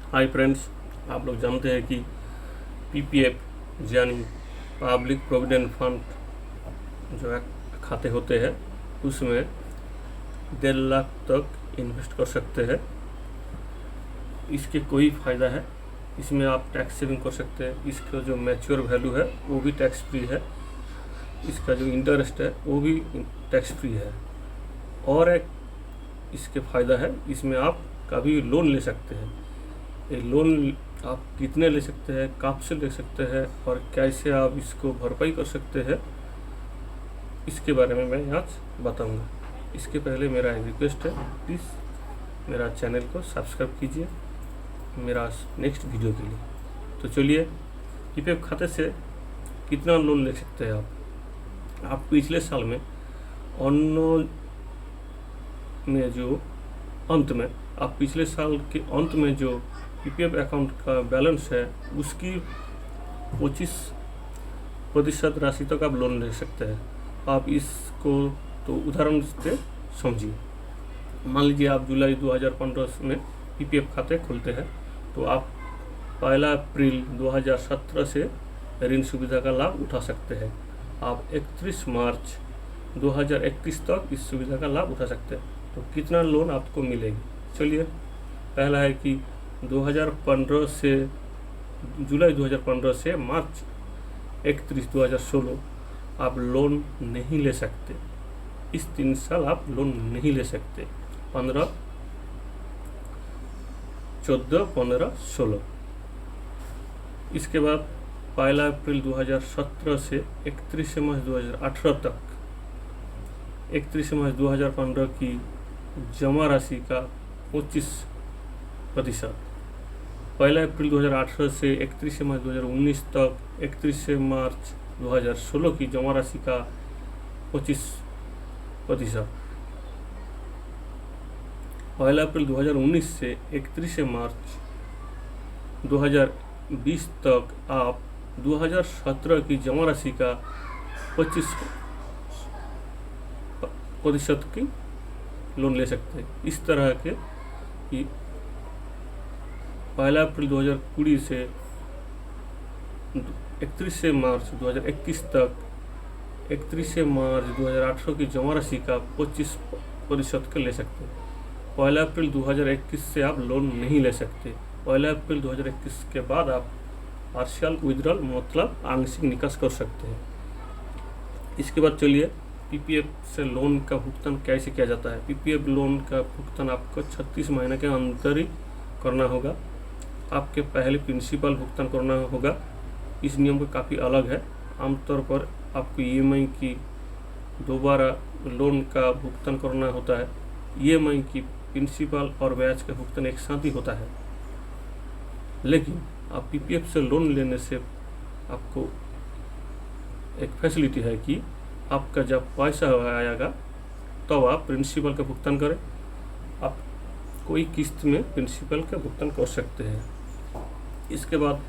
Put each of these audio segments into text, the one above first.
Hi friends, आप लोग जानते हैं कि पीपीएफ यानी पब्लिक प्रोविडेंट फंड जो है खाते होते हैं उसमें 1.5 लाख तक इन्वेस्ट कर सकते हैं। इसके कोई फ़ायदा है, इसमें आप टैक्स सेविंग कर सकते हैं। इसका जो मैच्योर वैल्यू है वो भी टैक्स फ्री है, इसका जो इंटरेस्ट है वो भी टैक्स फ्री है। और एक इसके फ़ायदा है, इसमें आप कभी लोन ले सकते हैं। ये लोन आप कितने ले सकते हैं, कब से ले सकते हैं और कैसे आप इसको भरपाई कर सकते हैं, इसके बारे में मैं आज बताऊंगा। इसके पहले मेरा एक रिक्वेस्ट है, प्लीज़ मेरा चैनल को सब्सक्राइब कीजिए मेरा नेक्स्ट वीडियो के लिए। तो चलिए, पीपीएफ खाते से कितना लोन ले सकते हैं आप पिछले साल में अन्न में जो अंत में आप पिछले साल के अंत में जो पीपीएफ अकाउंट का बैलेंस है उसकी 25% राशि तक आप लोन ले सकते हैं। आप इसको तो उदाहरण से समझिए। मान लीजिए आप जुलाई 2015 में पीपीएफ खाते खोलते हैं, तो आप 1 अप्रैल 2017 से ऋण सुविधा का लाभ उठा सकते हैं। आप 31 मार्च 2021 तक इस सुविधा का लाभ उठा सकते हैं। तो कितना लोन आपको मिलेगी? चलिए, पहला है कि 2015 से जुलाई 2015 से मार्च 31 2016 आप लोन नहीं ले सकते। इस 3 साल आप लोन नहीं ले सकते। 15, 14, 15, 16। इसके बाद 1 अप्रैल 2017 से 31 मार्च 2018 तक 31 मार्च 2015 की जमा राशि का 25%। 1 अप्रैल 2018 से 31 मार्च 2019 तक 31 मार्च 2016 की जमा राशि का 25%। 1 अप्रैल 2019 से 31 मार्च 2020 तक आप 2017 की जमा राशि का 25% की लोन ले सकते हैं। इस तरह के कि 1 अप्रैल 2020 से 31 मार्च 2021 तक 31 मार्च 2018 की जमा राशि का 25% के ले सकते हैं। 1 अप्रैल 2021 से आप लोन नहीं ले सकते। 1 अप्रैल 2021 के बाद आप पार्शियल विड्रॉल मतलब आंशिक निकास कर सकते हैं। इसके बाद चलिए, पीपीएफ से लोन का भुगतान कैसे किया जाता है। पीपीएफ लोन का भुगतान आपको 36 महीने के अंदर ही करना होगा। आपके पहले प्रिंसिपल भुगतान करना होगा। इस नियम को काफ़ी अलग है। आमतौर पर आपको ईएमआई की दोबारा लोन का भुगतान करना होता है। ईएमआई की प्रिंसिपल और ब्याज का भुगतान एक साथ ही होता है। लेकिन आप पीपीएफ से लोन लेने से आपको एक फैसिलिटी है कि आपका जब पैसा आएगा तो आप प्रिंसिपल का भुगतान करें। आप कोई किस्त में प्रिंसिपल का भुगतान कर सकते हैं। इसके बाद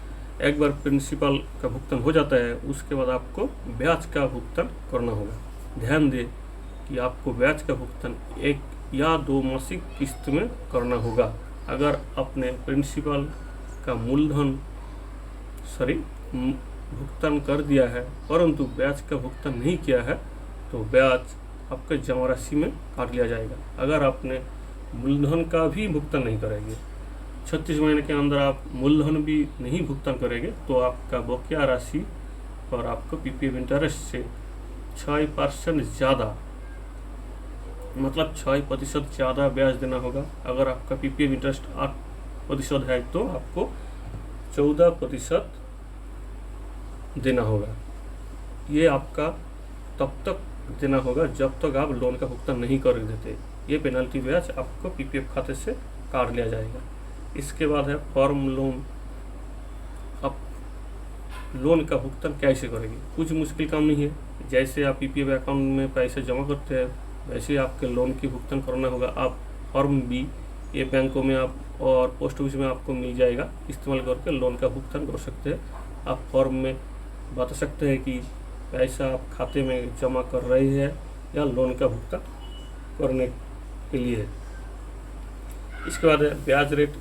एक बार प्रिंसिपल का भुगतान हो जाता है, उसके बाद आपको ब्याज का भुगतान करना होगा। ध्यान दें कि आपको ब्याज का भुगतान 1 या 2 मासिक किस्त में करना होगा। अगर आपने प्रिंसिपल का भुगतान कर दिया है परंतु ब्याज का भुगतान नहीं किया है तो ब्याज आपके जमा राशि में काट लिया जाएगा। अगर आपने मूलधन का भी भुगतान नहीं करेंगे, 36 महीने के अंदर आप मूलधन भी नहीं भुगतान करेंगे, तो आपका बकाया राशि और आपको पीपीएफ इंटरेस्ट से 6% ज़्यादा मतलब 6% ज़्यादा ब्याज देना होगा। अगर आपका पीपीएफ इंटरेस्ट 8% है तो आपको 14% देना होगा। ये आपका तब तक देना होगा जब तक आप लोन का भुगतान नहीं कर देते। ये पेनल्टी ब्याज आपको पीपीएफ खाते से काट लिया जाएगा। इसके बाद है फॉर्म लोन। आप लोन का भुगतान कैसे करेंगे? कुछ मुश्किल काम नहीं है। जैसे आप पीपीएफ अकाउंट में पैसे जमा करते हैं वैसे ही आपके लोन की भुगतान करना होगा। आप फॉर्म भी ये बैंकों में आप और पोस्ट ऑफिस में आपको मिल जाएगा, इस्तेमाल करके लोन का भुगतान कर सकते हैं। आप फॉर्म में बता सकते हैं कि पैसा आप खाते में जमा कर रहे हैं या लोन का भुगतान करने के लिए। इसके बाद है ब्याज रेट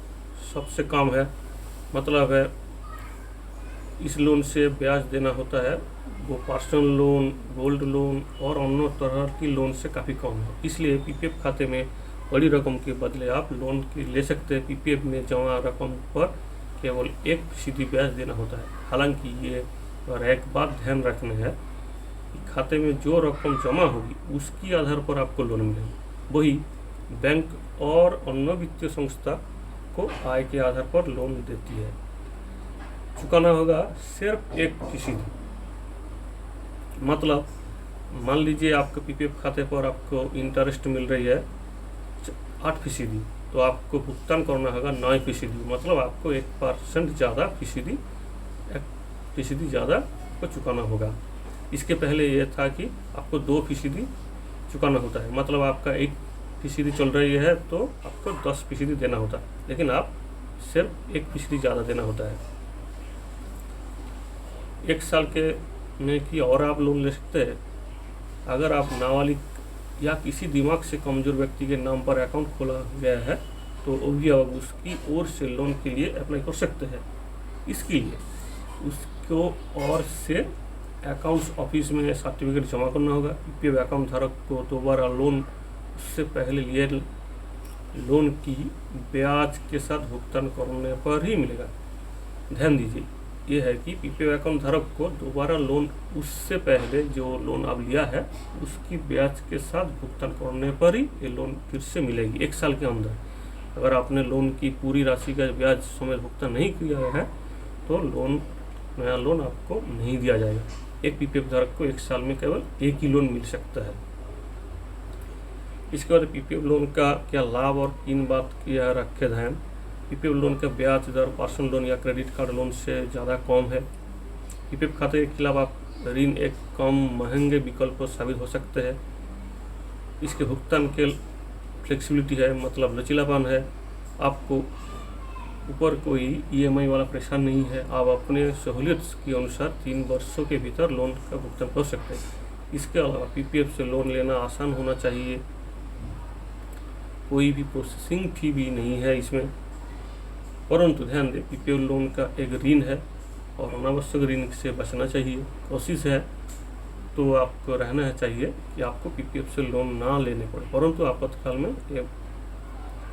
सबसे कम है, मतलब है इस लोन से ब्याज देना होता है वो पर्सनल लोन, गोल्ड लोन और अन्य तरह की लोन से काफ़ी कम है। इसलिए पीपीएफ खाते में बड़ी रकम के बदले आप लोन के ले सकते हैं। पीपीएफ में जमा रकम पर केवल 1% ब्याज देना होता है। हालांकि ये और एक बात ध्यान रखना है कि खाते में जो रकम जमा होगी उसकी आधार पर आपको लोन मिलेगा। वही बैंक और अन्य वित्तीय संस्था को आय के आधार पर लोन देती है। चुकाना होगा सिर्फ 1%। मतलब मान लीजिए आपके पीपीएफ खाते पर आपको इंटरेस्ट मिल रही है 8%, तो आपको भुगतान करना होगा 9%। मतलब आपको 1% ज़्यादा फीसदी ज़्यादा को चुकाना होगा। इसके पहले ये था कि आपको 2% चुकाना होता है, मतलब आपका 1% चल रही है तो आपको 10% देना होता है, लेकिन आप सिर्फ 1% ज़्यादा देना होता है। 1 साल के में की और आप लोन ले सकते हैं। अगर आप नाबालिग या किसी दिमाग से कमज़ोर व्यक्ति के नाम पर अकाउंट खोला गया है तो अभिभावक उसकी ओर से लोन के लिए अप्लाई कर सकते हैं। इसके लिए उसको और से अकाउंट्स ऑफिस में सर्टिफिकेट जमा करना होगा। पीपीएफ अकाउंट धारक को दोबारा लोन उससे पहले लिए लोन की ब्याज के साथ भुगतान करने पर ही मिलेगा। ध्यान दीजिए, ये है कि पीपीएफ अकाउंट धारक को दोबारा लोन उससे पहले जो लोन आप लिया है उसकी ब्याज के साथ भुगतान करने पर ही ये लोन फिर से मिलेगी 1 साल के अंदर। अगर आपने लोन की पूरी राशि का ब्याज समय भुगतान नहीं किया है तो नया लोन आपको नहीं दिया जाएगा। एक पीपीएफ धारक को 1 साल में केवल एक ही लोन मिल सकता है। इसके बाद पीपीएफ लोन का क्या लाभ और किन बात की रखे ध्यान। पीपीएफ लोन का ब्याज दर पर्सनल लोन या क्रेडिट कार्ड लोन से ज़्यादा कम है। पीपीएफ खाते के खिलाफ आप ऋण एक कम महंगे विकल्प साबित हो सकते हैं। इसके भुगतान के फ्लेक्सिबिलिटी है, मतलब लचीलापन है। आपको ऊपर कोई ईएमआई वाला प्रेशर नहीं है। आप अपने सहूलियत के अनुसार 3 वर्षों के भीतर लोन का भुगतान कर सकते हैं। इसके अलावा पीपीएफ से लोन लेना आसान होना चाहिए। कोई भी प्रोसेसिंग फी भी नहीं है इसमें। परंतु ध्यान दें, पीपीएफ लोन का एक ऋण है और अनावश्यक ऋण से बचना चाहिए। कोशिश है तो आपको रहना चाहिए कि आपको पीपीएफ से लोन ना लेने पड़े, परंतु आपातकाल में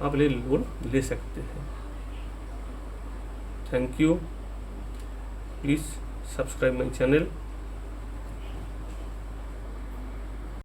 आप लोन ले सकते हैं। Thank you. Please subscribe my channel.